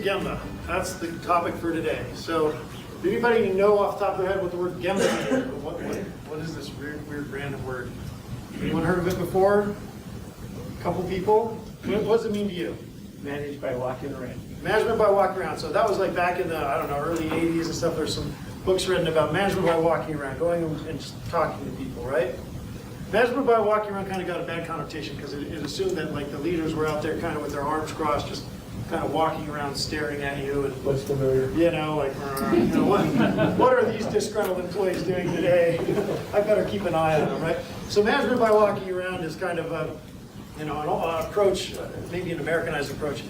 Gemba? That's the topic for today. So, does anybody know off the top of their head what the word Gemba is? What is this weird random word? Anyone heard of it before? A couple people? What does it mean to you? Managed by walking around. Management by walking around. So that was like back in the, I don't know, early 80s and stuff. There's some books written about management by walking around, going and just talking to people, right? Management by walking around kind of got a bad connotation because it assumed that like the leaders were out there kind of with their arms crossed, just kind of walking around staring at you and, What's familiar? you know, like, what are these disgruntled employees doing today? I better keep an eye on them, right? So management by walking around is kind of a, an approach, maybe an Americanized approach.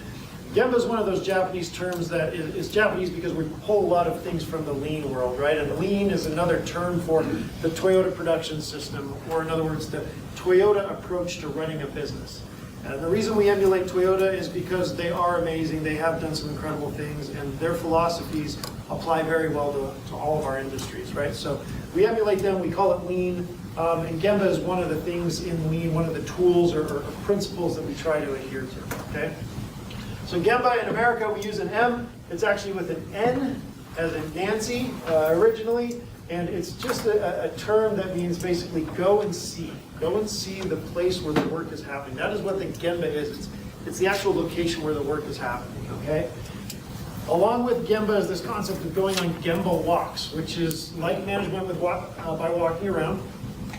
Gemba is one of those Japanese terms that is Japanese because we pull a lot of things from the lean world, right? And lean is another term for the Toyota production system, or in other words, the Toyota approach to running a business. And the reason we emulate Toyota is because they are amazing, they have done some incredible things, and their philosophies apply very well to all of our industries, right? So we emulate them, we call it lean, and Gemba is one of the things in lean, one of the tools or principles that we try to adhere to, okay? So Gemba in America, we use an M. It's actually with an N, as in Nancy, originally. And it's just a term that means basically go and see. Go and see the place where the work is happening. That is what the Gemba is. It's the actual location where the work is happening, okay? Along with Gemba is this concept of going on Gemba walks, which is like management with by walking around.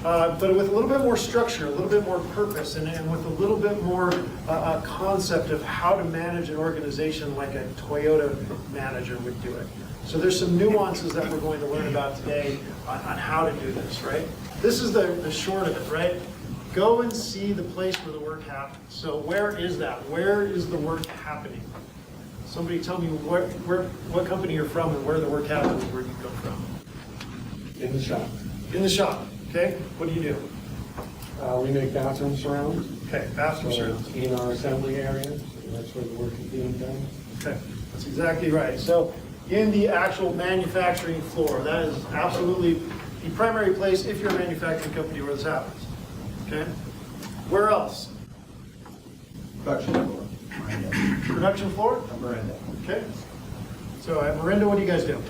But with a little bit more structure, a little bit more purpose, and with a little bit more concept of how to manage an organization like a Toyota manager would do it. So there's some nuances that we're going to learn about today on how to do this, right? This is the short of it, right? Go and see the place where the work happens. So where is that? Where is the work happening? Somebody tell me what company you're from and where the work happens, where you come from. In the shop. In the shop. Okay, what do you do? We make bathroom surrounds. Okay, bathroom surrounds. In our assembly area, so that's where the work is being done. Okay, that's exactly right. So in the actual manufacturing floor, that is absolutely the primary place if you're a manufacturing company where this happens. Okay, where else? Production floor. Production floor? Miranda. Okay. So at Miranda, what do you guys do?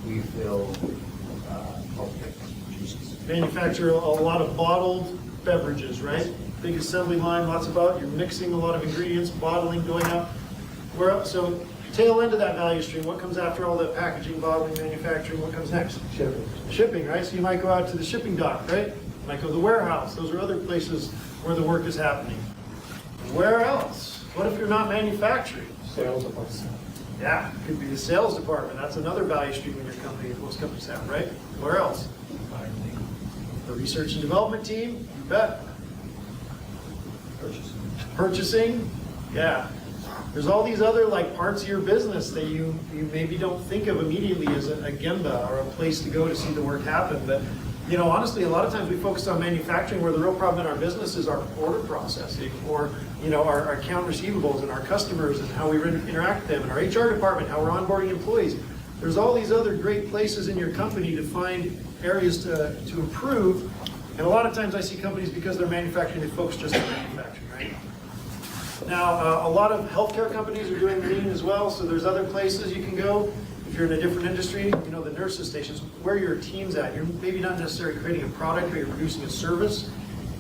We fill healthcare juices. Manufacture a lot of bottled beverages, right? Big assembly line, lots of out. You're mixing a lot of ingredients, bottling, going out. Where else? So tail end of that value stream, what comes after all the packaging, bottling, manufacturing? What comes next? Shipping. Shipping, right? So you might go out to the shipping dock, right? You might go to the warehouse. Those are other places where the work is happening. Where else? What if you're not manufacturing? Sales department. Yeah, it could be the sales department. That's another value stream in your company that most companies have, right? Where else? The research and development team, you bet. Purchasing, yeah. There's all these other like parts of your business that you maybe don't think of immediately as a Gemba or a place to go to see the work happen. But honestly, a lot of times we focus on manufacturing where the real problem in our business is our order processing or our account receivables and our customers and how we interact with them and our HR department, how we're onboarding employees. There's all these other great places in your company to find areas to improve. And a lot of times I see companies, because they're manufacturing, they focus just on manufacturing, right? Now, a lot of healthcare companies are doing lean as well, so there's other places you can go. If you're in a different industry, the nurses stations, where your team's at. You're maybe not necessarily creating a product, but you're producing a service.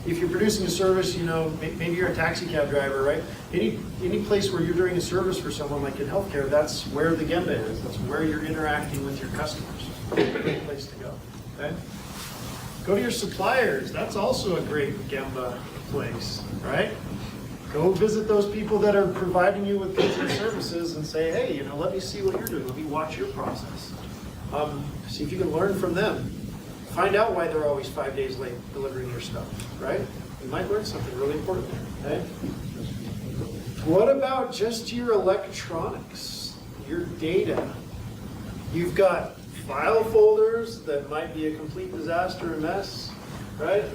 If you're producing a service, maybe you're a taxi cab driver, right? Any place where you're doing a service for someone, like in healthcare, that's where the Gemba is. That's where you're interacting with your customers. It's a great place to go, okay? Go to your suppliers. That's also a great Gemba place, right? Go visit those people that are providing you with goods and services and say, hey, let me see what you're doing. Let me watch your process. See if you can learn from them. Find out why they're always 5 days late delivering your stuff, right? You might learn something really important there, okay? What about just your electronics, your data? You've got file folders that might be a complete disaster and mess, right?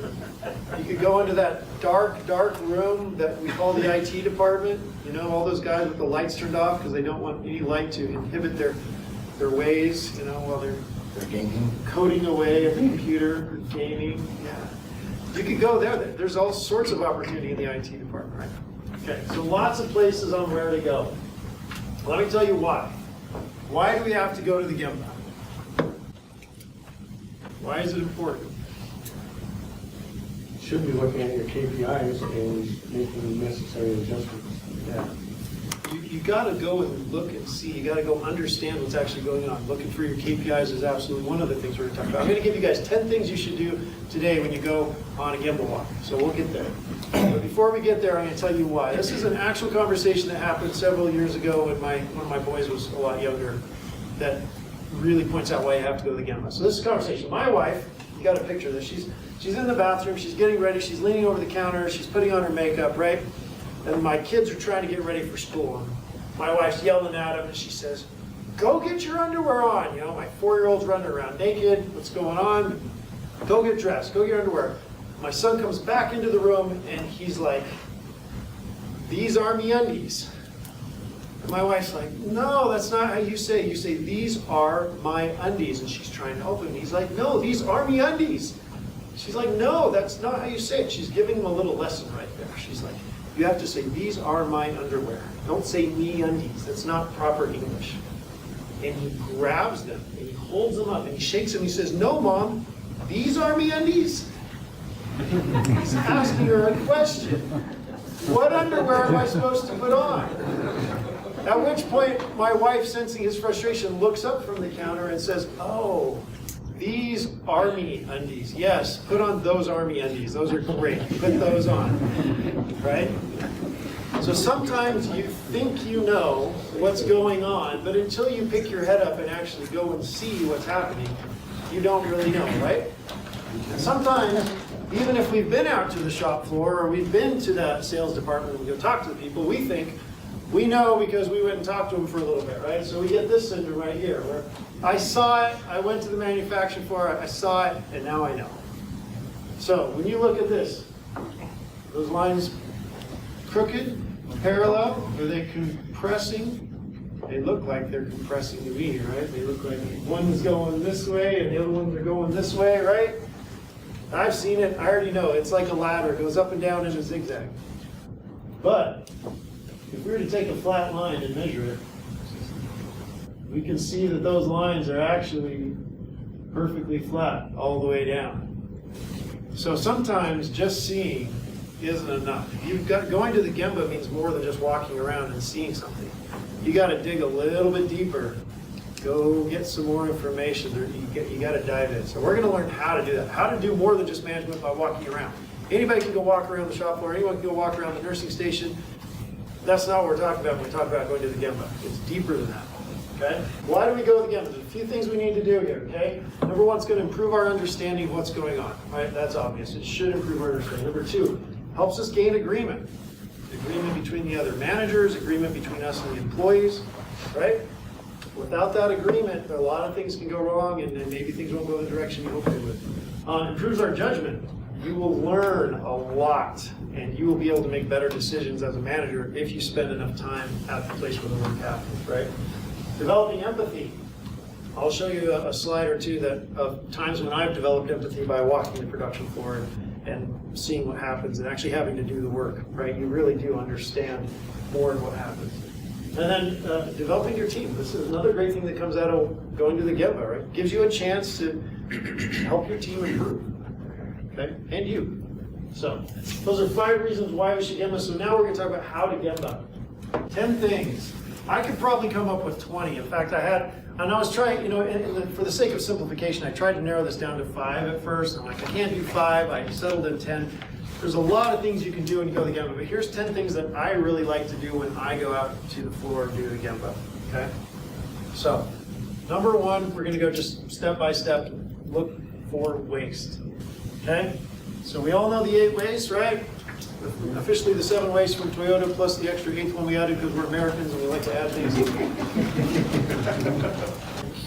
You could go into that dark room that we call the IT department. All those guys with the lights turned off because they don't want any light to inhibit their ways, while they're gaming. coding away at the computer, gaming. Yeah, you could go there. There's all sorts of opportunity in the IT department, right? Okay, so lots of places on where to go. Let me tell you why. Why do we have to go to the Gemba? Why is it important? Should be looking at your KPIs and making necessary adjustments. Yeah. You got to go and look and see. You got to go understand what's actually going on. Looking for your KPIs is absolutely one of the things we're going to talk about. I'm going to give you guys 10 things you should do today when you go on a Gemba Walk. So we'll get there. But before we get there, I'm going to tell you why. This is an actual conversation that happened several years ago when one of my boys was a lot younger that really points out why you have to go to the Gemba. So this is a conversation. My wife, you got a picture of this. She's in the bathroom. She's getting ready. She's leaning over the counter. She's putting on her makeup, right? And my kids are trying to get ready for school. And my wife's yelling at them, and she says, "Go get your underwear on." You know, my 4-year-old's running around naked. What's going on? Go get dressed. Go get your underwear. My son comes back into the room, and he's like, "These are me undies." And my wife's like, "No, that's not how you say it. You say, 'These are my undies.'" And she's trying to help him. And he's like, "No, these are me undies." She's like, "No, that's not how you say it." She's giving him a little lesson right there. She's like, you have to say, "These are my underwear." Don't say "me undies." That's not proper English. And he grabs them, and he holds them up, and he shakes them. He says, "No, Mom, these are me undies." He's asking her a question. What underwear am I supposed to put on? At which point, my wife, sensing his frustration, looks up from the counter and says, "Oh, these army undies. Yes, put on those army undies. Those are great. Put those on." Right? So sometimes you think you know what's going on, but until you pick your head up and actually go and see what's happening, you don't really know, right? And sometimes, even if we've been out to the shop floor or we've been to that sales department and we go talk to the people, we think we know because we went and talked to them for a little bit, right? So we get this syndrome right here, where I saw it, I went to the manufacturing floor, I saw it, and now I know. So when you look at this, those lines crooked, parallel, are they compressing? They look like they're compressing to me, right? They look like one's going this way and the other ones are going this way, right? I've seen it, I already know. It's like a ladder, it goes up and down in a zigzag. But if we were to take a flat line and measure it, we can see that those lines are actually perfectly flat all the way down. So sometimes just seeing isn't enough. Going to the Gemba means more than just walking around and seeing something. You got to dig a little bit deeper. Go get some more information. You got to dive in. So we're going to learn how to do that. How to do more than just management by walking around. Anybody can go walk around the shop floor. Anyone can go walk around the nursing station. That's not what we're talking about when we talk about going to the Gemba. It's deeper than that. Okay? Why do we go to the Gemba? There's a few things we need to do here. Okay? Number one, it's going to improve our understanding of what's going on. Right? That's obvious. It should improve our understanding. Number two, helps us gain agreement. Agreement between the other managers, agreement between us and the employees, right? Without that agreement, a lot of things can go wrong and maybe things won't go the direction you hope they would. Improves our judgment. You will learn a lot and you will be able to make better decisions as a manager if you spend enough time at the place where the work happens, right? Developing empathy. I'll show you a slide or two of times when I've developed empathy by walking the production floor and seeing what happens and actually having to do the work, right? You really do understand more of what happens. And then developing your team. This is another great thing that comes out of going to the Gemba, right? Gives you a chance to help your team improve, okay? And you. So those are 5 reasons why we should Gemba. So now we're going to talk about how to Gemba. 10 things. I could probably come up with 20. In fact, I was trying, for the sake of simplification, I tried to narrow this down to 5 at first. I'm like, I can't do 5. I settled in 10. There's a lot of things you can do when you go to the Gemba, but here's 10 things that I really like to do when I go out to the floor and do the Gemba, okay? So, number 1, we're going to go just step by step, look for waste, okay? So we all know the 8 wastes, right? Officially the 7 wastes from Toyota plus the extra 8th one we added because we're Americans and we like to add things.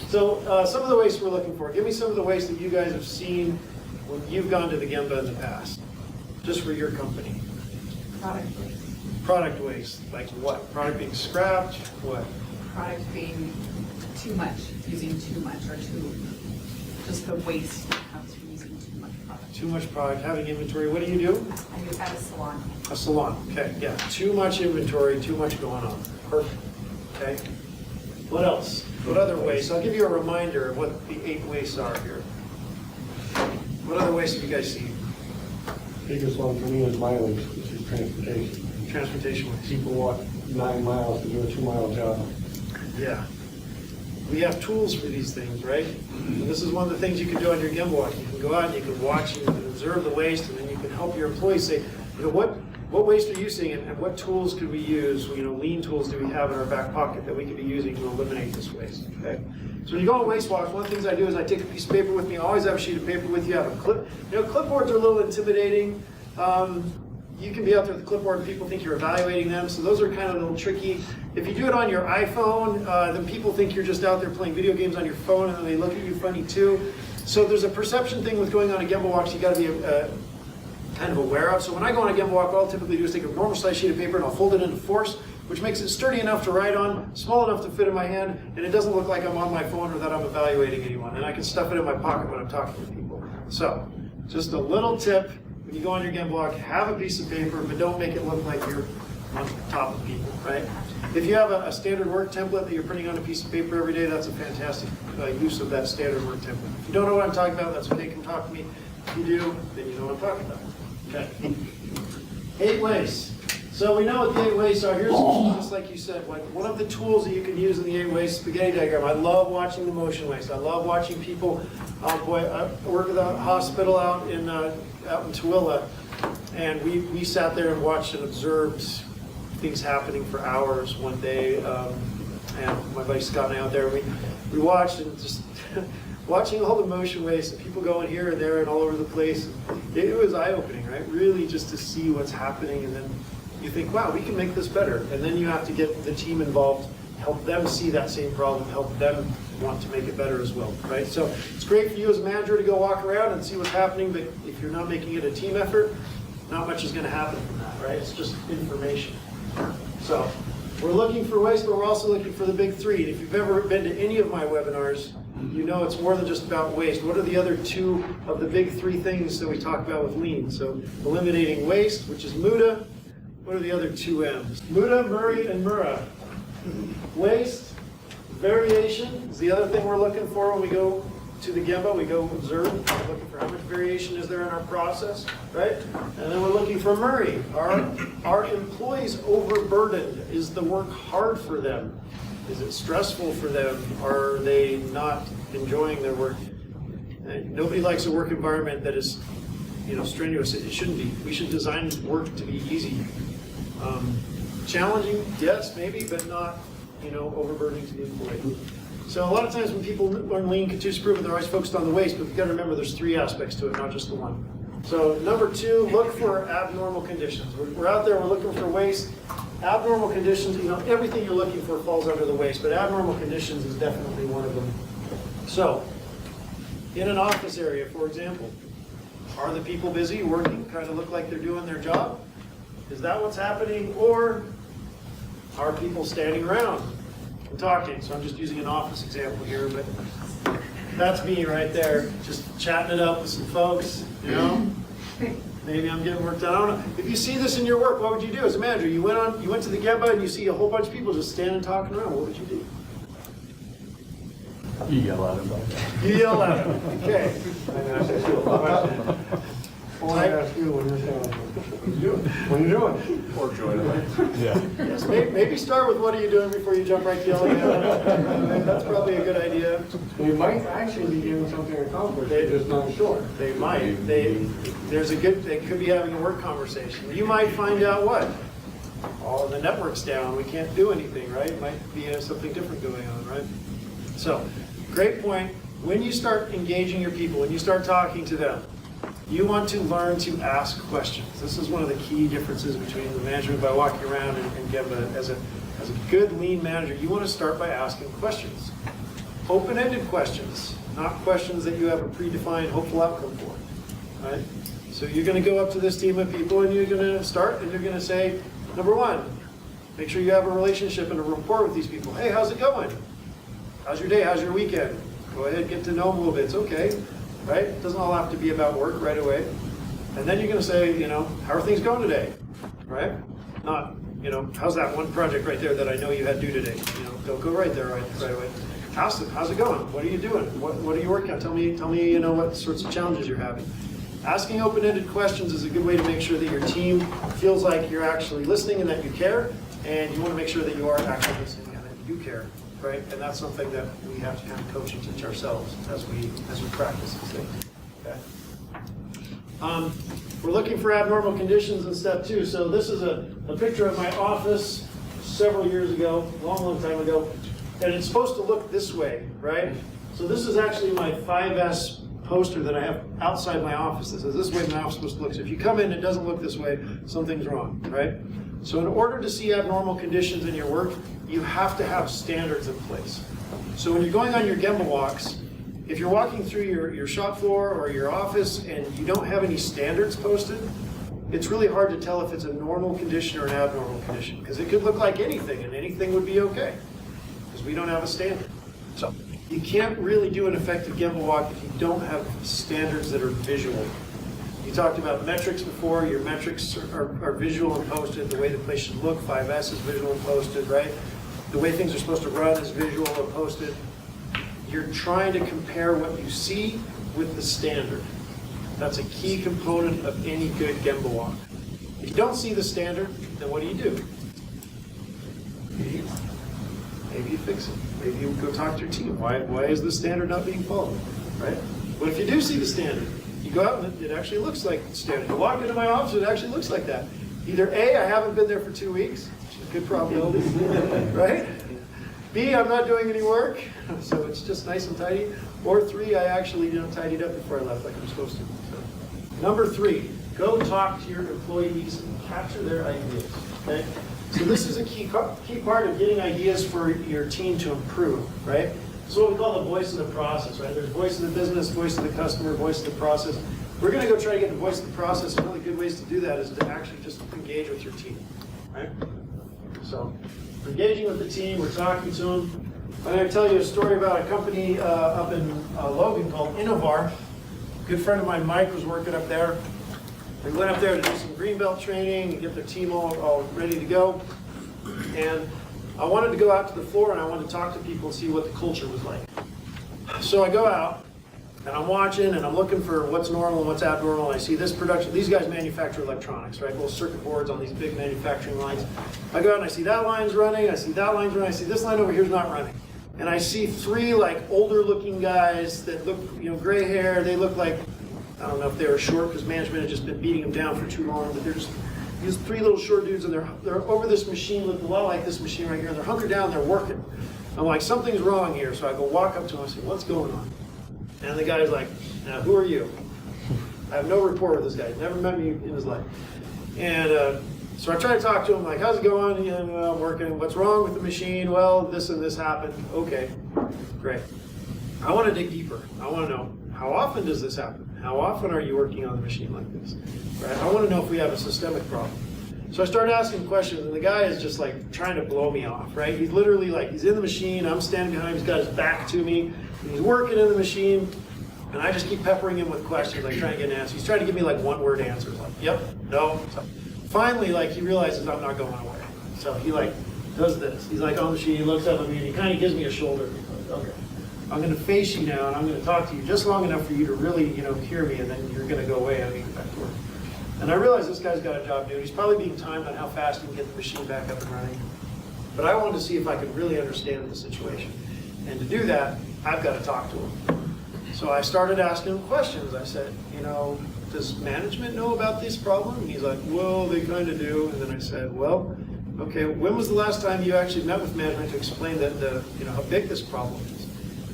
So some of the wastes we're looking for. Give me some of the wastes that you guys have seen when you've gone to the Gemba in the past, just for your company. Product waste. Product waste, like what? Product being scrapped, what? Product being too much, using too much, or just the waste that comes from using too much product. Too much product, having inventory. What do you do? I do at a salon. A salon, okay, yeah. Too much inventory, too much going on. Perfect. okay? What else? What other waste? I'll give you a reminder of what the 8 wastes are here. What other wastes have you guys seen? Biggest one for me is mileage, which is transportation. Transportation waste. People walk 9 miles to do a 2-mile job. Yeah. We have tools for these things, right? And this is one of the things you can do on your Gemba Walk. You can go out and you can watch and you can observe the waste, and then you can help your employees say, you know, what waste are you seeing, and what tools could we use, you know, lean tools do we have in our back pocket that we could be using to eliminate this waste, okay? So when you go on waste walks, one of the things I do is I take a piece of paper with me. I always have a sheet of paper with you. I have a clip. You know, clipboards are a little intimidating. You can be out there with a clipboard and people think you're evaluating them, so those are kind of a little tricky. If you do it on your iPhone, then people think you're just out there playing video games on your phone, and then they look at you funny too. So there's a perception thing with going on a Gemba Walk, so you got to be kind of aware of. So when I go on a Gemba Walk, all I'll typically do is take a normal size sheet of paper and I'll fold it into 4s, which makes it sturdy enough to write on, small enough to fit in my hand, and it doesn't look like I'm on my phone or that I'm evaluating anyone. And I can stuff it in my pocket when I'm talking to people. So, just a little tip, when you go on your Gemba Walk, have a piece of paper, but don't make it look like you're on top of people, right? If you have a standard work template that you're printing on a piece of paper every day, that's a fantastic use of that standard work template. If you don't know what I'm talking about, that's okay, come talk to me. If you do, then you know what I'm talking about. Okay. 8 wastes. So we know what the 8 wastes are. Here's just like you said, like one of the tools that you can use in the 8 waste spaghetti diagram. I love watching the motion waste. I love watching people. Boy, I work at a hospital out in Tooele, and we sat there and watched and observed things happening for hours one day. And my buddy Scott and I out there, we watched and just watching all the motion waste and people going here and there and all over the place. It was eye-opening, right? Really just to see what's happening, and then you think, wow, we can make this better. And then you have to get the team involved, help them see that same problem, help them want to make it better as well, right? So it's great for you as a manager to go walk around and see what's happening, but if you're not making it a team effort, not much is going to happen from that, right? It's just information. So we're looking for waste, but we're also looking for the big 3. And if you've ever been to any of my webinars, you know it's more than just about waste. What are the other 2 of the big 3 things that we talk about with lean? So eliminating waste, which is MUDA. What are the other 2 M's? MUDA, Murray, and Murrah. Waste, variation is the other thing we're looking for when we go to the Gemba. We go observe, we're looking for how much variation is there in our process, right? And then we're looking for Murray. Are employees overburdened? Is the work hard for them? Is it stressful for them? Are they not enjoying their work? Nobody likes a work environment that is, strenuous. It shouldn't be. We should design work to be easy. Challenging, yes, maybe, but not, overburdening to the employee. So a lot of times when people learn lean continuous improvement, they're always focused on the waste, but you've got to remember there's 3 aspects to it, not just the one. So number 2, look for abnormal conditions. We're out there, we're looking for waste. Abnormal conditions, everything you're looking for falls under the waste, but abnormal conditions is definitely one of them. So, in an office area, for example, are the people busy, working, kind of look like they're doing their job? Is that what's happening? Or are people standing around and talking? So I'm just using an office example here, but that's me right there, just chatting it up with some folks, Maybe I'm getting work done. I don't know. If you see this in your work, what would you do as a manager? You went to the Gemba and you see a whole bunch of people just standing talking around. What would you do? You yell at them. You yell at them. Okay. And I ask you a question. Or I ask you when you're saying, what are you doing? Or join them. Yeah. Yes, maybe start with what are you doing before you jump right to yelling at them. That's probably a good idea. They might actually be getting something accomplished, they're just not sure. They might. They could be having a work conversation. You might find out what? Oh, the network's down. We can't do anything, right? It might be something different going on, right? So, great point. When you start engaging your people, when you start talking to them, you want to learn to ask questions. This is one of the key differences between the management by walking around and Gemba. As a good lean manager, you want to start by asking questions. Open-ended questions, not questions that you have a predefined hopeful outcome for, right? So you're going to go up to this team of people and you're going to start and you're going to say, number 1, make sure you have a relationship and a rapport with these people. Hey, how's it going? How's your day? How's your weekend? Go ahead, get to know them a little bit. It's okay, right? It doesn't all have to be about work right away. And then you're going to say, how are things going today, right? Not, you know, how's that one project right there that I know you had due today? You know, don't go right there right away. Ask them, how's it going? What are you doing? What are you working on? Tell me, you know, what sorts of challenges you're having. Asking open-ended questions is a good way to make sure that your team feels like you're actually listening and that you care, and you want to make sure that you are actually listening and that you do care, right? And that's something that we have to kind of coach and teach ourselves as we practice these things. Okay. We're looking for abnormal conditions in step 2. So this is a picture of my office several years ago, long time ago, and it's supposed to look this way, right? So this is actually my 5S poster that I have outside my office that says this way my office is supposed to look. So if you come in and it doesn't look this way, something's wrong, right? So in order to see abnormal conditions in your work, you have to have standards in place. So when you're going on your Gemba walks, if you're walking through your shop floor or your office and you don't have any standards posted, it's really hard to tell if it's a normal condition or an abnormal condition, because it could look like anything and anything would be okay, because we don't have a standard. So you can't really do an effective Gemba walk if you don't have standards that are visual. You talked about metrics before. Your metrics are visual and posted. The way the place should look, 5S is visual and posted, right? The way things are supposed to run is visual and posted. You're trying to compare what you see with the standard. That's a key component of any good Gemba walk. If you don't see the standard, then what do? Maybe you fix it. Maybe you go talk to your team. Why is the standard not being followed, right? But if you do see the standard, you go out and it actually looks like the standard. You walk into my office, it actually looks like that. Either A, I haven't been there for 2 weeks, which is a good probability, right? B, I'm not doing any work, so it's just nice and tidy. Or 3, I actually tidied up before I left like I'm supposed to. So. Number 3, go talk to your employees and capture their ideas, okay? So this is a key part of getting ideas for your team to improve, right? This is what we call the voice of the process, right? There's voice of the business, voice of the customer, voice of the process. We're going to go try to get the voice of the process. One of the good ways to do that is to actually just engage with your team, right? So we're engaging with the team, we're talking to them. I'm going to tell you a story about a company up in Logan called Innovar. A good friend of mine, Mike, was working up there. We went up there to do some greenbelt training and get their team all ready to go. And I wanted to go out to the floor and I wanted to talk to people and see what the culture was like. So I go out and I'm watching and I'm looking for what's normal and what's abnormal. And I see this production. These guys manufacture electronics, right? Little circuit boards on these big manufacturing lines. I go out and I see that line's running. I see that line's running. I see this line over here's not running. And I see 3 like older looking guys that look, gray hair. They look like, I don't know if they were short because management had just been beating them down for too long, but they're just these 3 little short dudes, and they're over this machine, look a lot like this machine right here, and they're hunkered down, they're working. I'm like, something's wrong here, so I go walk up to him and say, what's going on? And the guy's like, now who are you? I have no rapport with this guy, he's never met me in his life. And so I try to talk to him, like, how's it going? I'm working. What's wrong with the machine? Well, this and this happened. Okay, great. I want to dig deeper. I want to know, how often does this happen? How often are you working on the machine like this? Right? I want to know if we have a systemic problem. So I started asking questions, and the guy is just like trying to blow me off, right? He's literally like, he's in the machine, I'm standing behind him, he's got his back to me, and he's working in the machine, and I just keep peppering him with questions, like trying to get an answer. He's trying to give me like one-word answers, like, yep, no. So finally, like, he realizes I'm not going away. So he like does this. He's like on the machine, he looks up at me, and he kind of gives me a shoulder. He's like, okay. I'm going to face you now, and I'm going to talk to you just long enough for you to really, hear me, and then you're going to go away and I'm going to get back to work. And I realize this guy's got a job to do. He's probably being timed on how fast he can get the machine back up and running. But I wanted to see if I could really understand the situation. And to do that, I've got to talk to him. So I started asking him questions. I said, does management know about this problem? And he's like, well, they kind of do. And then I said, well, okay, when was the last time you actually met with management to explain that how big this problem is?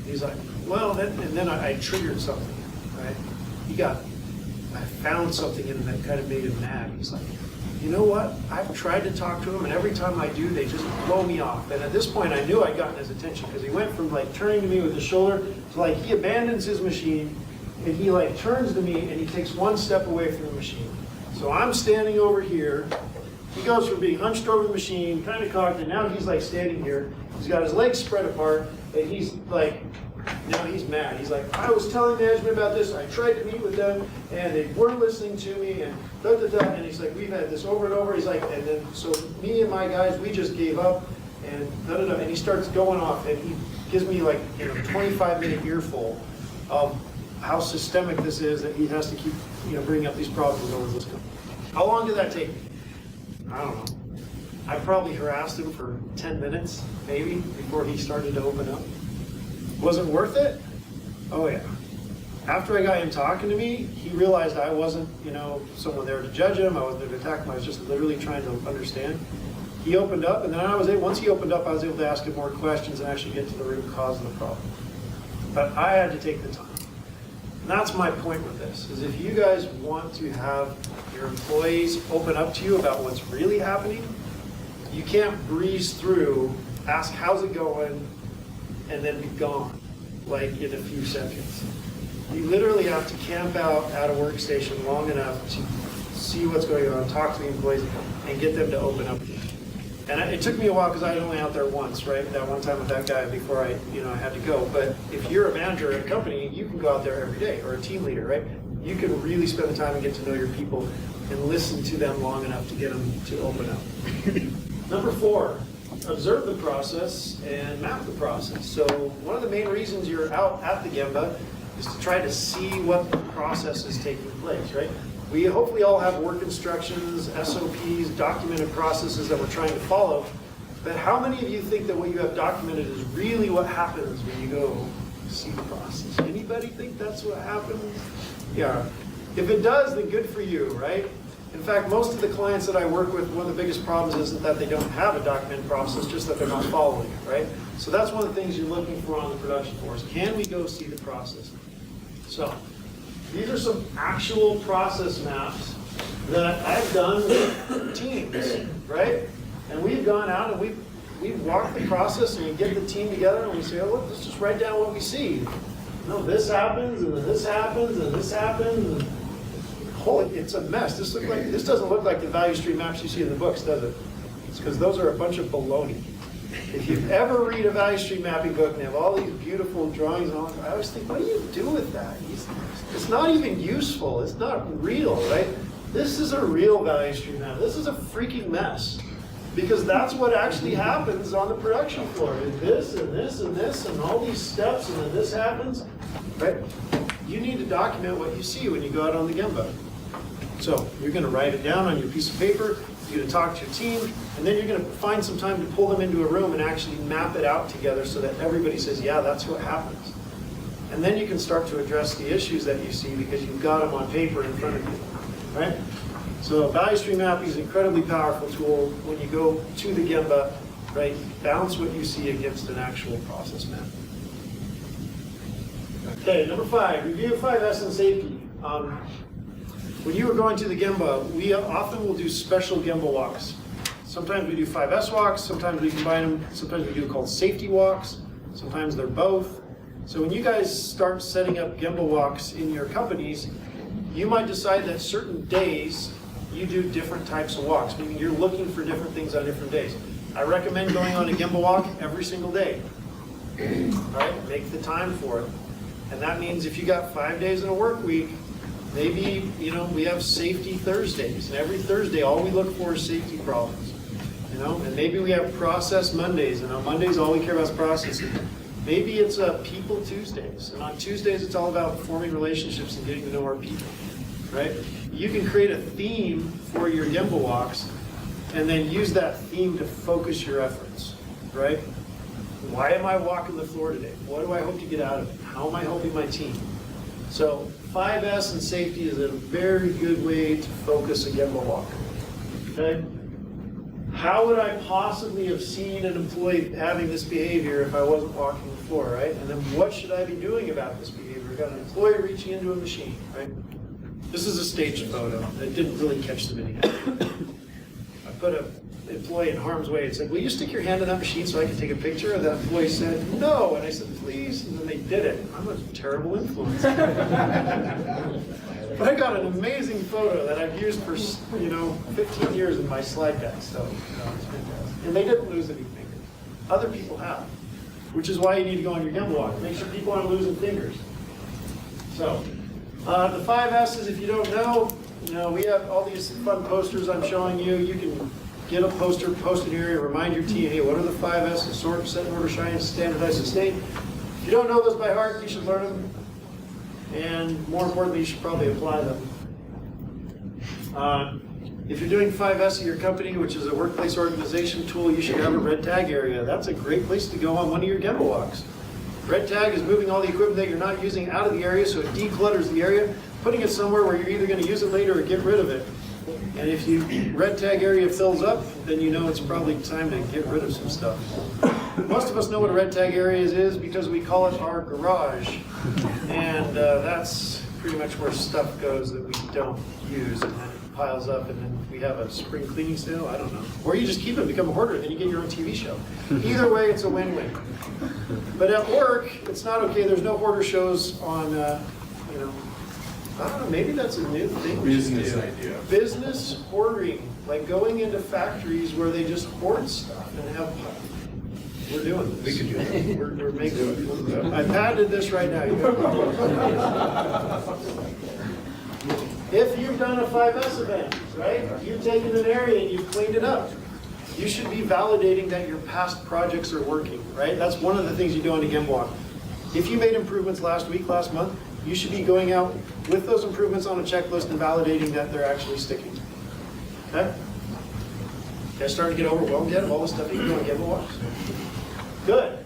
He's like, well, and then I triggered something, right? I found something in him that kind of made him mad. He's like, you know what? I've tried to talk to him, and every time I do, they just blow me off. And at this point, I knew I'd gotten his attention, because he went from like turning to me with his shoulder to like he abandons his machine, and he like turns to me, and he takes one step away from the machine. So I'm standing over here. He goes from being hunched over the machine, kind of cocked, and now he's like standing here. He's got his legs spread apart, and he's like Now he's mad. He's like, I was telling management about this, I tried to meet with them, and they weren't listening to me, and da da da. And he's like, we've had this over and over. He's like, and then so me and my guys, we just gave up, and da da da. And he starts going off, and he gives me like 25-minute earful of how systemic this is, that he has to keep bringing up these problems over this company. How long did that take? I don't know. I probably harassed him for 10 minutes, maybe, before he started to open up. Was it worth it? Oh yeah. After I got him talking to me, he realized I wasn't, someone there to judge him. I wasn't there to attack him. I was just literally trying to understand. He opened up, and then once he opened up, I was able to ask him more questions and actually get to the root cause of the problem. But I had to take the time. And that's my point with this, is if you guys want to have your employees open up to you about what's really happening, you can't breeze through, ask how's it going, and then be gone, like in a few seconds. You literally have to camp out at a workstation long enough to see what's going on, talk to the employees, and get them to open up to you. And it took me a while because I was only out there once, right? That one time with that guy before I had to go. But if you're a manager at a company, you can go out there every day, or a team leader, right? You can really spend the time and get to know your people and listen to them long enough to get them to open up. Number 4, observe the process and map the process. So one of the main reasons you're out at the Gemba is to try to see what the process is taking place, right? We hopefully all have work instructions, SOPs, documented processes that we're trying to follow. But how many of you think that what you have documented is really what happens when you go see the process? Anybody think that's what happens? Yeah. If it does, then good for you, right? In fact, most of the clients that I work with, one of the biggest problems isn't that they don't have a documented process, just that they're not following it, right? So that's one of the things you're looking for on the production floor is, can we go see the process? So these are some actual process maps that I've done with teams, right? And we've gone out and we've walked the process, and we get the team together and we say, oh, look, let's just write down what we see. No, this happens, and then this happens, and this happens. And holy, it's a mess. This doesn't look like the value stream maps you see in the books, does it? It's because those are a bunch of baloney. If you ever read a value stream mapping book and they have all these beautiful drawings and all, I always think, what do you do with that? It's not even useful. It's not real, right? This is a real value stream map. This is a freaking mess. Because that's what actually happens on the production floor. This and this and this and all these steps, and then this happens, right? You need to document what you see when you go out on the Gemba. So you're going to write it down on your piece of paper, you're going to talk to your team, and then you're going to find some time to pull them into a room and actually map it out together so that everybody says, yeah, that's what happens. And then you can start to address the issues that you see because you've got them on paper in front of you, right? So value stream mapping is an incredibly powerful tool when you go to the Gemba, right? Balance what you see against an actual process map. Okay, number 5, review 5S and safety. When you are going to the Gemba, we often will do special Gemba walks. Sometimes we do 5S walks, sometimes we combine them, sometimes we do called safety walks, sometimes they're both. So when you guys start setting up Gemba walks in your companies, you might decide that certain days you do different types of walks, meaning you're looking for different things on different days. I recommend going on a Gemba walk every single day. All right, make the time for it. And that means if you got 5 days in a work week, maybe, we have safety Thursdays. And every Thursday, all we look for is safety problems. And maybe we have process Mondays. And on Mondays, all we care about is processing. Maybe it's people Tuesdays. And on Tuesdays, it's all about forming relationships and getting to know our people, right? You can create a theme for your Gemba walks and then use that theme to focus your efforts, right? Why am I walking the floor today? What do I hope to get out of it? How am I helping my team? So 5S and safety is a very good way to focus a Gemba walk. Okay? How would I possibly have seen an employee having this behavior if I wasn't walking the floor, right? And then what should I be doing about this behavior? I've got an employee reaching into a machine, right? This is a staged photo. It didn't really catch the video. I put an employee in harm's way and said, will you stick your hand in that machine so I can take a picture? And that employee said, no. And I said, please. And then they did it. I'm a terrible influence. But I got an amazing photo that I've used for 15 years in my slide deck. So it's fantastic. And they didn't lose any fingers. Other people have. which is why you need to go on your Gemba Walk. Make sure people aren't losing fingers. So, the 5 S's, if you don't know, we have all these fun posters I'm showing you. You can get a poster, post it area, remind your team, hey, what are the 5 S's? Sort, set, order, shine, standardize, sustain. If you don't know those by heart, you should learn them. And more importantly, you should probably apply them. If you're doing 5S at your company, which is a workplace organization tool, you should have a red tag area. That's a great place to go on one of your Gemba Walks. Red tag is moving all the equipment that you're not using out of the area, so it declutters the area, putting it somewhere where you're either going to use it later or get rid of it. And if your red tag area fills up, then you know it's probably time to get rid of some stuff. Most of us know what a red tag area is because we call it our garage. And that's pretty much where stuff goes that we don't use, and then it piles up, and then we have a spring cleaning sale, I don't know. Or you just keep it, become a hoarder, and then you get your own TV show. Either way, it's a win-win. But at work, it's not okay. There's no hoarder shows on, I don't know, maybe that's a new thing we should do. Business idea. Business hoarding, like going into factories where they just hoard stuff and have, we're doing this. We could do that. We're making it. I patented this right now. If you've done a 5S event, right? You've taken an area and you've cleaned it up. You should be validating that your past projects are working, right? That's one of the things you do on a Gemba Walk. If you made improvements last week, last month, you should be going out with those improvements on a checklist and validating that they're actually sticking. Okay? You guys starting to get overwhelmed yet of all the stuff you can do on Gemba Walks? Good.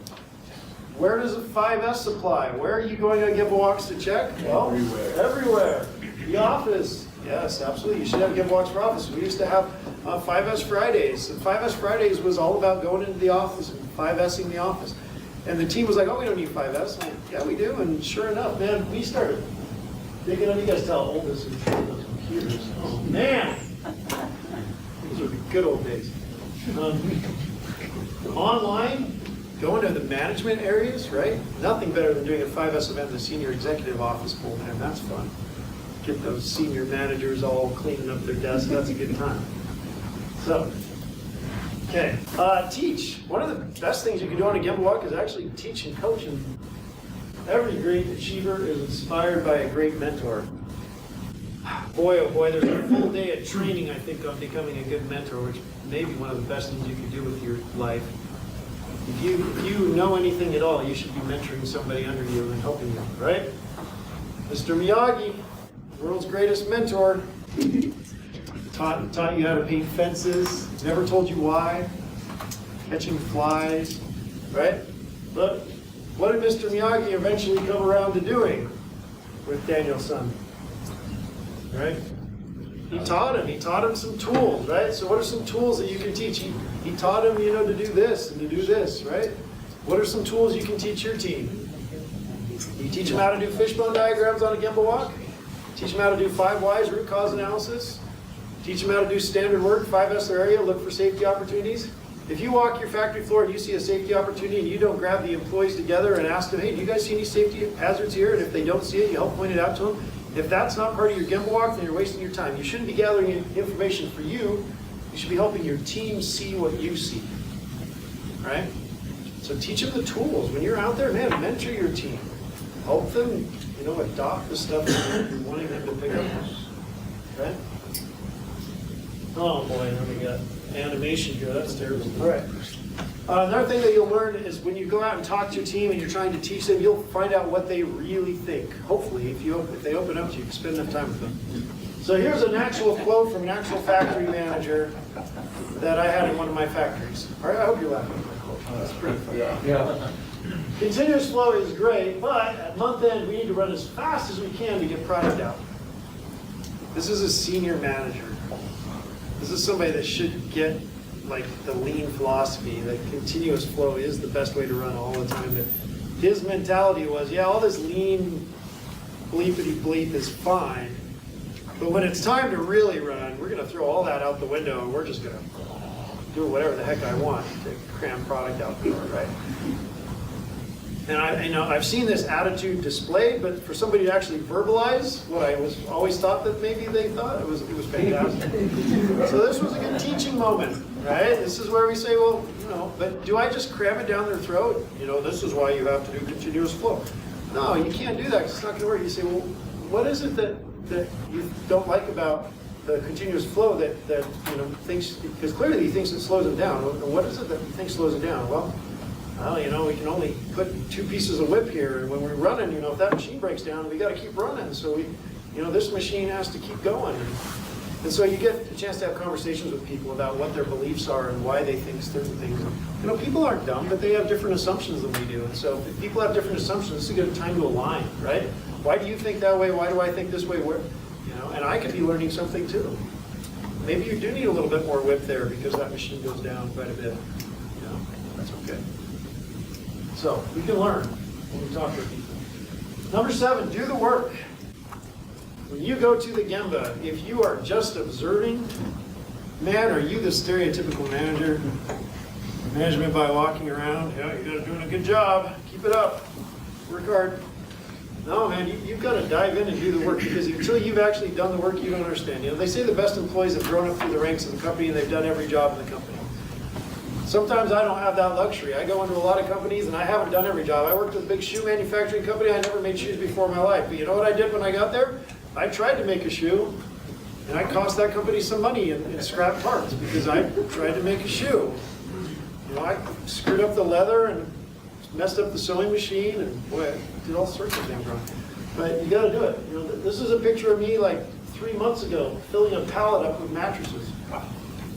Where does a 5S apply? Where are you going on Gemba Walks to check? Well, everywhere. The office. Yes, absolutely. You should have Gemba Walks for office. We used to have 5S Fridays. And 5S Fridays was all about going into the office and 5S'ing the office. And the team was like, oh, we don't need 5S. Like, yeah, we do. And sure enough, man, we started digging on. You guys tell how old this is. Those computers. Oh, man. These were the good old days. Online, going to the management areas, right? Nothing better than doing a 5S event in the senior executive office pool, man. That's fun. Get those senior managers all cleaning up their desks. That's a good time. So, okay. Teach. One of the best things you can do on a Gemba Walk is actually teach and coach. And every great achiever is inspired by a great mentor. Boy, oh boy, there's a full day of training, I think, on becoming a good mentor, which may be one of the best things you can do with your life. If you know anything at all, you should be mentoring somebody under you and helping you, right? Mr. Miyagi, world's greatest mentor, taught you how to paint fences, never told you why, catching flies, right? But what did Mr. Miyagi eventually come around to doing with Daniel's son? Right? He taught him some tools, right? So what are some tools that you can teach? He taught him, to do this and to do this, right? What are some tools you can teach your team? You teach them how to do fishbone diagrams on a Gemba Walk? Teach them how to do 5 whys, root cause analysis? Teach them how to do standard work, 5S area, look for safety opportunities? If you walk your factory floor and you see a safety opportunity and you don't grab the employees together and ask them, hey, do you guys see any safety hazards here? And if they don't see it, you help point it out to them. If that's not part of your Gemba Walk, then you're wasting your time. You shouldn't be gathering information for you. You should be helping your team see what you see. Right? So teach them the tools. When you're out there, man, mentor your team. Help them, adopt the stuff that you're wanting them to pick up on. Okay? Oh boy, now we got animation here. That's terrible. All right. Another thing that you'll learn is when you go out and talk to your team and you're trying to teach them, you'll find out what they really think. Hopefully, if they open up to you, you can spend enough time with them. So here's an actual quote from an actual factory manager that I had in one of my factories. All right, I hope you're laughing at my quote. That's pretty funny. Yeah. Continuous flow is great, but at month end, we need to run as fast as we can to get product out. This is a senior manager. This is somebody that should get the lean philosophy, that continuous flow is the best way to run all the time. But his mentality was, yeah, all this lean bleepity bleep is fine, but when it's time to really run, we're going to throw all that out the window and we're just going to do whatever the heck I want to cram product out the door, right? And I know I've seen this attitude displayed, but for somebody to actually verbalize what I was always thought that maybe they thought, it was fantastic. So this was a good teaching moment, right? This is where we say, well, you know, but do I just cram it down their throat? You know, this is why you have to do continuous flow. No, you can't do that because it's not going to work. You say, well, what is it that you don't like about the continuous flow that you know thinks, because clearly he thinks it slows him down. What is it that he thinks slows him down? Well, you know, we can only put 2 pieces of whip here, and when we're running, you know, if that machine breaks down, we got to keep running. So we, you know, this machine has to keep going. And so you get a chance to have conversations with people about what their beliefs are and why they think certain things. You know, people aren't dumb, but they have different assumptions than we do. And so if people have different assumptions, it's a good time to align, right? Why do you think that way? Why do I think this way? Where, you know, and I could be learning something too. Maybe you do need a little bit more whip there because that machine goes down quite a bit. You know, that's okay. So we can learn when we talk to people. Number 7, do the work. When you go to the Gemba, if you are just observing, man, are you the stereotypical manager? Management by walking around, yeah, you guys are doing a good job, keep it up, work hard. No, man, you've got to dive in and do the work, because until you've actually done the work, you don't understand. You know, they say the best employees have grown up through the ranks of the company and they've done every job in the company. Sometimes I don't have that luxury. I go into a lot of companies and I haven't done every job. I worked with a big shoe manufacturing company. I never made shoes before in my life. But you know what I did when I got there? I tried to make a shoe, and I cost that company some money in scrap parts because I tried to make a shoe. You know, I screwed up the leather and messed up the sewing machine, and boy, I did all sorts of things wrong. But you got to do it. You know, this is a picture of me like 3 months ago filling a pallet up with mattresses.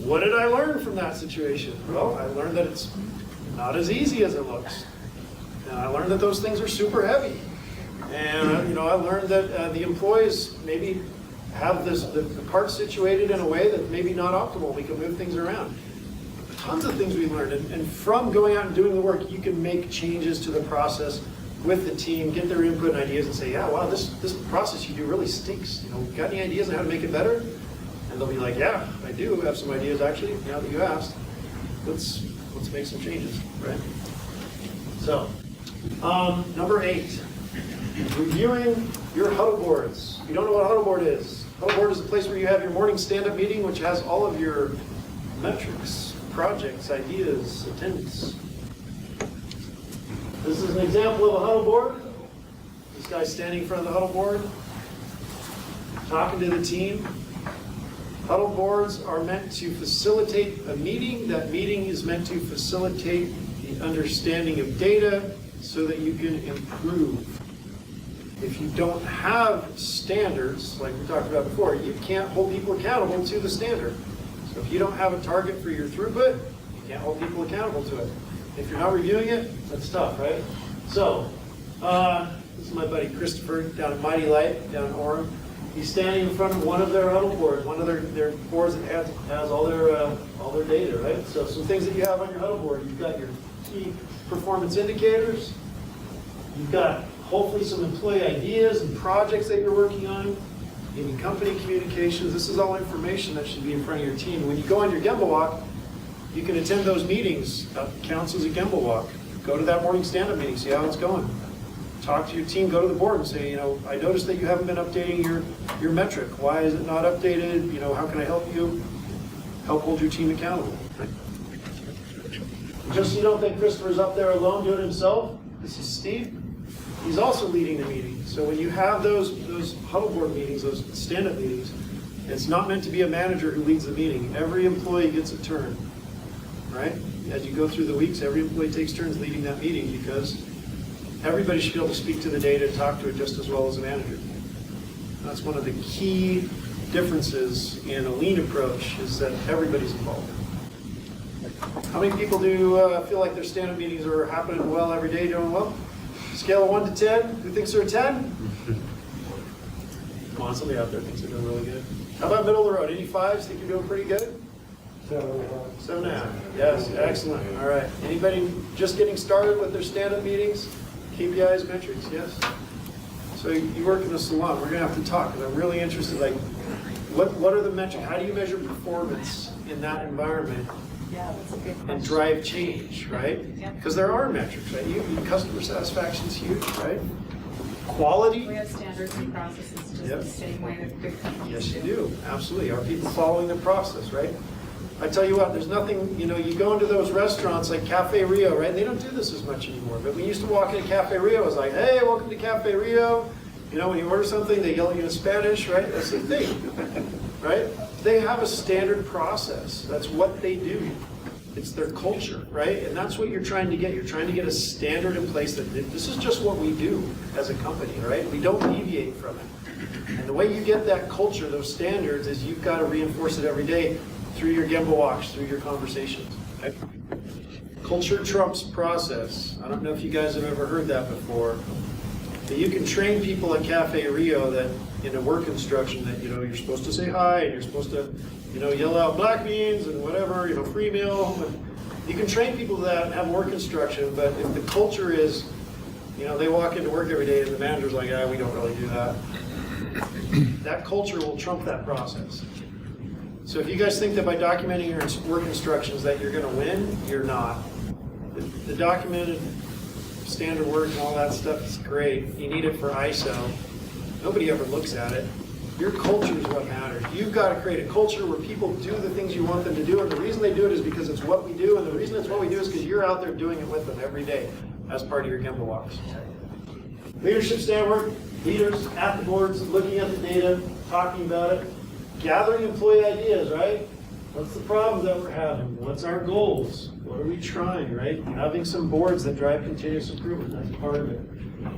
What did I learn from that situation? Well, I learned that it's not as easy as it looks. And I learned that those things are super heavy. And you know, I learned that the employees maybe have the parts situated in a way that maybe not optimal. We can move things around. Tons of things we learned. And from going out and doing the work, you can make changes to the process with the team, get their input and ideas, and say, yeah, wow, this process you do really stinks. You know, got any ideas on how to make it better? And they'll be like, yeah, I do have some ideas actually. Now that you asked, let's make some changes, right? So, number 8. Reviewing your Huddle boards. If you don't know what a Huddle board is a place where you have your morning stand-up meeting, which has all of your metrics, projects, ideas, attendance. This is an example of a Huddle board. This guy's standing in front of the Huddle board, talking to the team. Huddle boards are meant to facilitate a meeting. That meeting is meant to facilitate the understanding of data so that you can improve. If you don't have standards, like we talked about before, you can't hold people accountable to the standard. So if you don't have a target for your throughput, you can't hold people accountable to it. If you're not reviewing it, that's tough, right? So, this is my buddy Christopher down at Mighty Light, down in Orem. He's standing in front of one of their Huddle boards, one of their boards that has all their data, right? So some things that you have on your Huddle board, you've got your key performance indicators, you've got hopefully some employee ideas and projects that you're working on, maybe company communications. This is all information that should be in front of your team. When you go on your Gemba Walk, you can attend those meetings. That counts as a Gemba Walk. Go to that morning stand-up meeting, see how it's going. Talk to your team, go to the board and say, you know, I noticed that you haven't been updating your metric. Why is it not updated? You know, how can I help you? Help hold your team accountable. Just so you don't think Christopher's up there alone doing it himself, this is Steve. He's also leading the meeting. So when you have those Huddle board meetings, those stand-up meetings, it's not meant to be a manager who leads the meeting. Every employee gets a turn, right? As you go through the weeks, every employee takes turns leading that meeting because everybody should be able to speak to the data and talk to it just as well as a manager. That's one of the key differences in a lean approach is that everybody's involved. How many people do feel like their stand-up meetings are happening well every day, doing well? Scale of 1 to 10, who thinks they're a 10? Come on, somebody out there thinks they're doing really good. How about middle of the road? Any 5s think you're doing pretty good? 7.5. Yes, excellent. All right. Anybody just getting started with their stand-up meetings? KPIs, metrics, yes? So you work in a salon. We're going to have to talk because I'm really interested. Like, what are the metrics? How do you measure performance in that environment? Yeah, that's a good question. and drive change, right? Yep. Because there are metrics, right? Customer satisfaction is huge, right? Quality. We have standards and processes just Yep. the same way that big companies Yes, you do, absolutely. Are people following the process, right? I tell you what, there's nothing, you know, you go into those restaurants like Cafe Rio, right? They don't do this as much anymore, but we used to walk into Cafe Rio, it was like, hey, welcome to Cafe Rio. You know, when you order something, they yell at you in Spanish, right? That's the thing, right? They have a standard process. That's what they do. It's their culture, right? And that's what you're trying to get. You're trying to get a standard in place that this is just what we do as a company, right? We don't deviate from it. And the way you get that culture, those standards, is you've got to reinforce it every day through your Gemba walks, through your conversations. Okay? Culture trumps process. I don't know if you guys have ever heard that before, but you can train people at Cafe Rio that in a work instruction that, you know, you're supposed to say hi and you're supposed to, you know, yell out black beans and whatever, you know, free meal. And you can train people to that and have work instruction, but if the culture is, you know, they walk into work every day and the manager's like, we don't really do that. That culture will trump that process. So if you guys think that by documenting your work instructions that you're going to win, you're not. The documented standard work and all that stuff is great. You need it for ISO. Nobody ever looks at it. Your culture is what matters. You've got to create a culture where people do the things you want them to do, and the reason they do it is because it's what we do, and the reason it's what we do is because you're out there doing it with them every day as part of your Gemba walks. Leadership stand work, leaders at the boards, looking at the data, talking about it, gathering employee ideas, right? What's the problems that we're having? What's our goals? What are we trying, right? Having some boards that drive continuous improvement, that's part of it.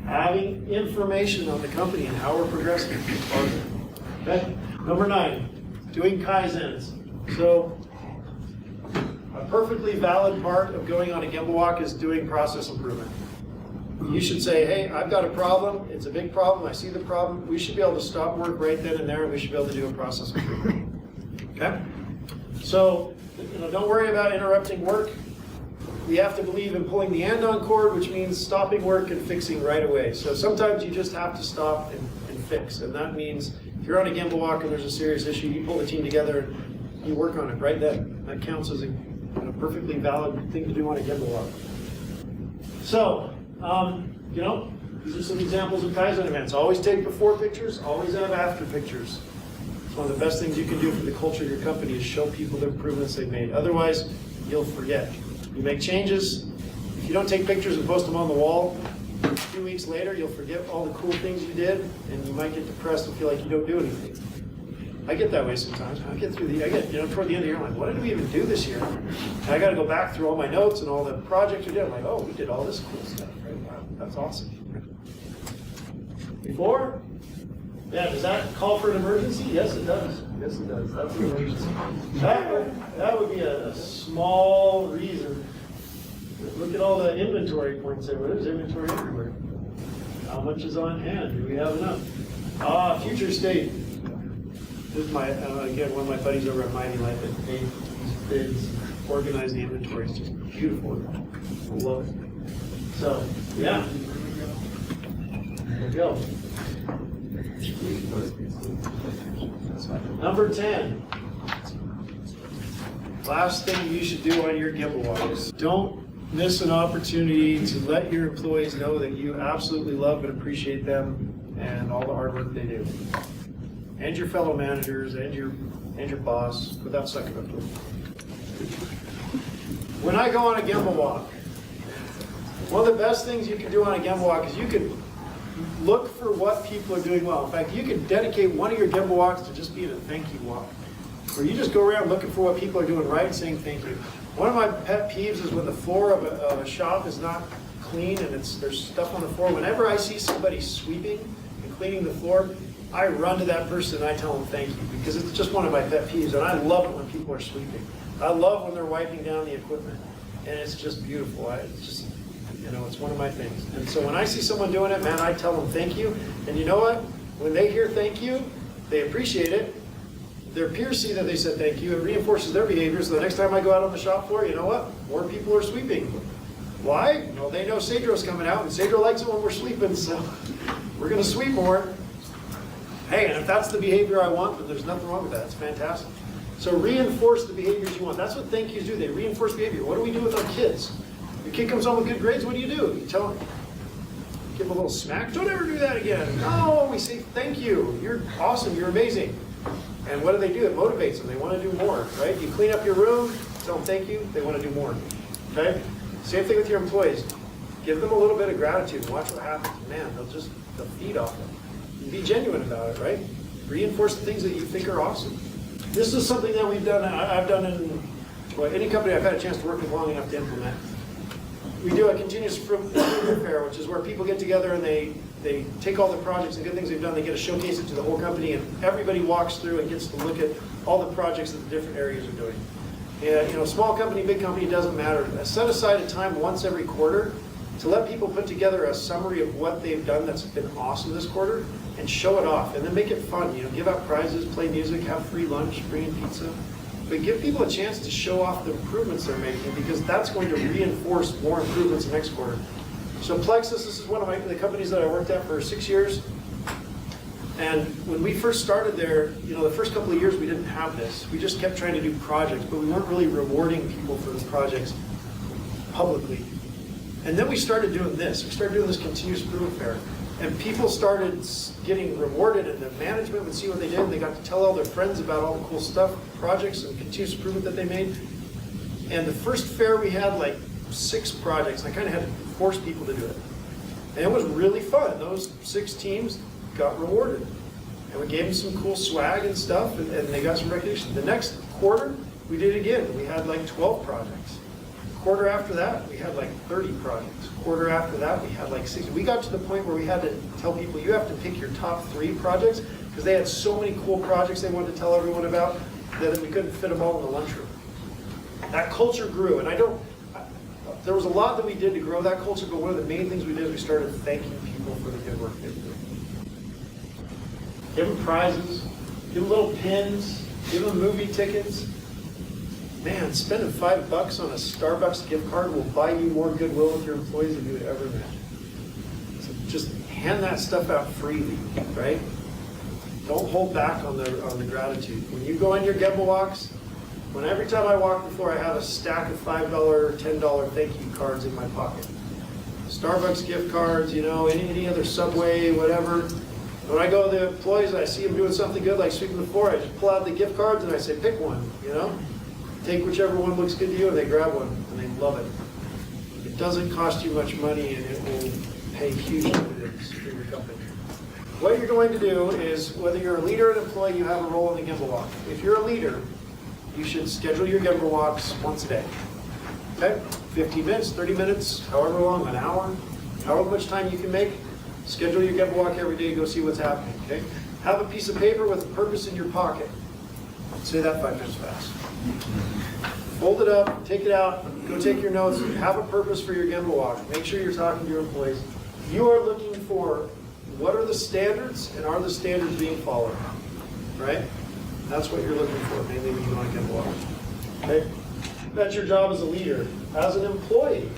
Having information on the company and how we're progressing is part of it. Okay? Number 9, doing Kaizens. So, a perfectly valid part of going on a Gemba walk is doing process improvement. You should say, hey, I've got a problem, it's a big problem, I see the problem, we should be able to stop work right then and there, and we should be able to do a process improvement. Okay? So, you know, don't worry about interrupting work. We have to believe in pulling the andon cord, which means stopping work and fixing right away. So sometimes you just have to stop and fix, and that means if you're on a Gemba walk and there's a serious issue, you pull the team together and you work on it right then. That counts as a perfectly valid thing to do on a Gemba walk. So, you know, these are some examples of Kaizen events. Always take before pictures, always have after pictures. It's one of the best things you can do for the culture of your company is show people the improvements they've made. Otherwise, you'll forget. You make changes. If you don't take pictures and post them on the wall, 2 weeks later, you'll forget all the cool things you did, and you might get depressed and feel like you don't do anything. I get that way sometimes. I get, toward the end of the year, I'm like, what did we even do this year? And I got to go back through all my notes and all the projects we did. I'm like, oh, we did all this cool stuff. Right? Wow, that's awesome. Before? Yeah, does that call for an emergency? Yes, it does. Yes, it does. That's an emergency. That would be a small reason. Look at all the inventory points there. Well, there's inventory everywhere. How much is on hand? Do we have enough? Future state. This is my, again, one of my buddies over at Mighty Life that made these bids, organize the inventory. It's just beautiful. I love it. So, yeah. There we go. Number 10. Last thing you should do on your Gemba walks. Don't miss an opportunity to let your employees know that you absolutely love and appreciate them and all the hard work they do. And your fellow managers and your boss, without sucking up to them. When I go on a Gemba walk, one of the best things you can do on a Gemba walk is you can look for what people are doing well. In fact, you can dedicate one of your Gemba walks to just being a thank you walk, where you just go around looking for what people are doing right and saying thank you. One of my pet peeves is when the floor of a shop is not clean and there's stuff on the floor. Whenever I see somebody sweeping and cleaning the floor, I run to that person and I tell them thank you, because it's just one of my pet peeves, and I love it when people are sweeping. I love when they're wiping down the equipment, and it's just beautiful. It's just, you know, it's one of my things. And so when I see someone doing it, man, I tell them thank you. And you know what? When they hear thank you, they appreciate it. Their peers see that they said thank you. It reinforces their behavior. So the next time I go out on the shop floor, you know what? More people are sweeping. Why? Well, they know CEDRO's coming out, and CEDRO likes it when we're sweeping, so we're going to sweep more. Hey, and if that's the behavior I want, then there's nothing wrong with that. It's fantastic. So reinforce the behaviors you want. That's what thank yous do. They reinforce behavior. What do we do with our kids? Your kid comes home with good grades, what do? You tell them, give them a little smack. Don't ever do that again. No, we say thank you. You're awesome. You're amazing. And what do? It motivates them. They want to do more, right? You clean up your room, tell them thank you. They want to do more, okay? Same thing with your employees. Give them a little bit of gratitude and watch what happens. Man, they'll feed off it. Be genuine about it, right? Reinforce the things that you think are awesome. This is something that we've done, I've done in any company I've had a chance to work with long enough to implement. We do a continuous improvement fair, which is where people get together and they take all the projects and good things they've done, they get to showcase it to the whole company, and everybody walks through and gets to look at all the projects that the different areas are doing. And small company, big company, doesn't matter. Set aside a time once every quarter to let people put together a summary of what they've done that's been awesome this quarter and show it off, and then make it fun. Give out prizes, play music, have free lunch, bring in pizza. But give people a chance to show off the improvements they're making, because that's going to reinforce more improvements next quarter. So Plexus, this is one of the companies that I worked at for 6 years. And when we first started there, the first couple of years we didn't have this. We just kept trying to do projects, but we weren't really rewarding people for the projects publicly. And then we started doing this. We started doing this continuous improvement fair. And people started getting rewarded, and the management would see what they did, and they got to tell all their friends about all the cool stuff, projects, and continuous improvement that they made. And the first fair we had like 6 projects. I kind of had to force people to do it. And it was really fun. Those 6 teams got rewarded. And we gave them some cool swag and stuff, and they got some recognition. The next quarter, we did it again. We had like 12 projects. Quarter after that, we had like 30 projects. Quarter after that, we had like 60. We got to the point where we had to tell people, you have to pick your top 3 projects, because they had so many cool projects they wanted to tell everyone about that we couldn't fit them all in the lunchroom. That culture grew, and there was a lot that we did to grow that culture, but one of the main things we did is we started thanking people for the good work they did. Give them prizes, give them little pins, give them movie tickets. Man, spending $5 on a Starbucks gift card will buy you more goodwill with your employees than you would ever imagine. So just hand that stuff out freely, right? Don't hold back on the gratitude. When you go on your Gemba walks, every time I walk before, I have a stack of $5, $10 thank you cards in my pocket. Starbucks gift cards, any other Subway, whatever. When I go to the employees, I see them doing something good, like sweeping the floor, I just pull out the gift cards and I say, pick one, Take whichever one looks good to you, and they grab one, and they love it. It doesn't cost you much money, and it will pay huge dividends for your company. What you're going to do is, whether you're a leader or an employee, you have a role in the Gemba Walk. If you're a leader, you should schedule your Gemba walks once a day. Okay? 15 minutes, 30 minutes, however long, an hour, however much time you can make. Schedule your Gemba walk every day, go see what's happening. Okay? Have a piece of paper with a purpose in your pocket. Say that 5 times fast. Fold it up, take it out, go take your notes, have a purpose for your Gemba walk. Make sure you're talking to your employees. You are looking for what are the standards, and are the standards being followed, right? That's what you're looking for, mainly when you go on a Gemba walk. Okay? That's your job as a leader. As an employee,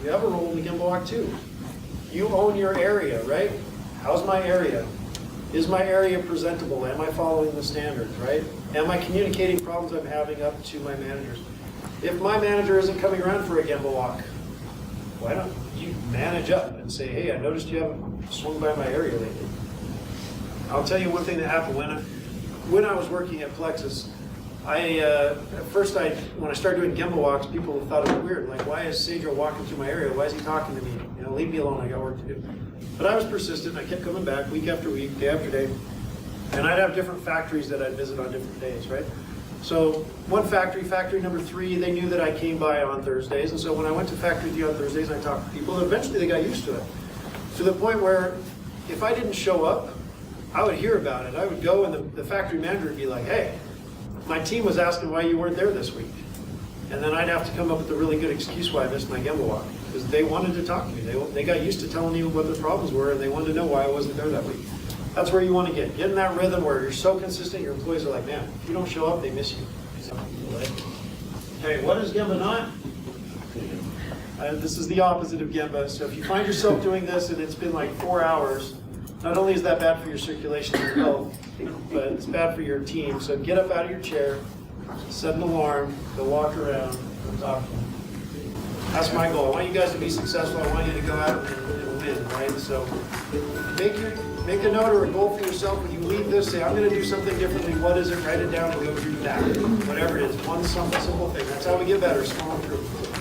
you have a role in the Gemba walk too. You own your area, right? How's my area? Is my area presentable? Am I following the standards, right? Am I communicating problems I'm having up to my managers? If my manager isn't coming around for a Gemba walk, why don't you manage up and say, hey, I noticed you haven't swung by my area lately. I'll tell you one thing that happened when I was working at Plexus. At first, when I started doing Gemba walks, people thought it was weird. Like, why is CEDRO walking through my area? Why is he talking to me? Leave me alone, I got work to do. But I was persistent, I kept coming back week after week, day after day. And I'd have different factories that I'd visit on different days, right? So one factory number 3, they knew that I came by on Thursdays. And so when I went to factory 3 on Thursdays, I talked to people, and eventually they got used to it. To the point where if I didn't show up, I would hear about it. I would go, and the factory manager would be like, hey, my team was asking why you weren't there this week. And then I'd have to come up with a really good excuse why I missed my Gemba walk, because they wanted to talk to me. They got used to telling me what the problems were, and they wanted to know why I wasn't there that week. That's where you want to get. Get in that rhythm where you're so consistent, your employees are like, man, if you don't show up, they miss you. Okay, what is Gemba not? This is the opposite of Gemba. So if you find yourself doing this and it's been like 4 hours, Not only is that bad for your circulation and health, but it's bad for your team. So get up out of your chair, set an alarm, go walk around, and talk to them. That's my goal. I want you guys to be successful. I want you to go out and win, right? So make a note or a goal for yourself. When you leave this, say, I'm going to do something differently. What is it? Write it down and go do that. Whatever it is, one simple thing. That's how we get better, small improvements.